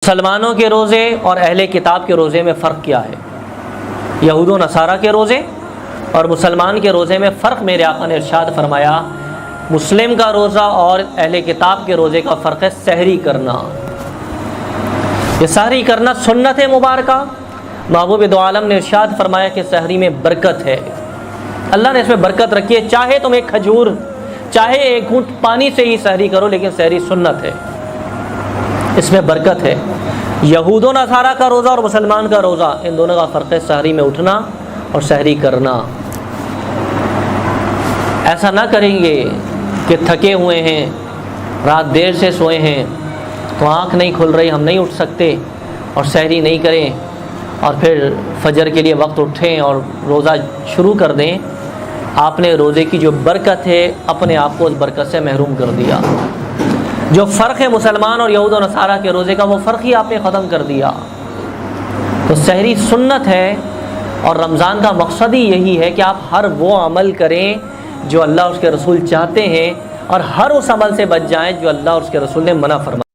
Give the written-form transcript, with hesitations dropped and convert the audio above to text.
مسلمانوں کے روزے اور اہل کتاب کے روزے میں فرق کیا ہے؟ یہود و نصارہ کے روزے اور مسلمان کے روزے میں فرق میرے آقا نے ارشاد فرمایا، مسلم کا روزہ اور اہل کتاب کے روزے کا فرق ہے سحری کرنا۔ یہ سحری کرنا سنت مبارکہ، محبوب دو عالم نے ارشاد فرمایا کہ سحری میں برکت ہے، اللہ نے اس میں برکت رکھی ہے، چاہے تم ایک کھجور، چاہے ایک گھونٹ پانی سے ہی سحری کرو، لیکن سحری سنت ہے، اس میں برکت ہے۔ یہود و نصارہ کا روزہ اور مسلمان کا روزہ، ان دونوں کا فرق ہے سحری میں اٹھنا اور سحری کرنا۔ ایسا نہ کریں گے کہ تھکے ہوئے ہیں، رات دیر سے سوئے ہیں تو آنکھ نہیں کھل رہی، ہم نہیں اٹھ سکتے اور سحری نہیں کریں، اور پھر فجر کے لیے وقت اٹھیں اور روزہ شروع کر دیں۔ آپ نے روزے کی جو برکت ہے اپنے آپ کو اس برکت سے محروم کر دیا۔ جو فرق ہے مسلمان اور یہود و نصارہ کے روزے کا، وہ فرق ہی آپ نے ختم کر دیا۔ تو سحری سنت ہے، اور رمضان کا مقصد ہی یہی ہے کہ آپ ہر وہ عمل کریں جو اللہ اور اس کے رسول چاہتے ہیں، اور ہر اس عمل سے بچ جائیں جو اللہ اور اس کے رسول نے منع فرمایا۔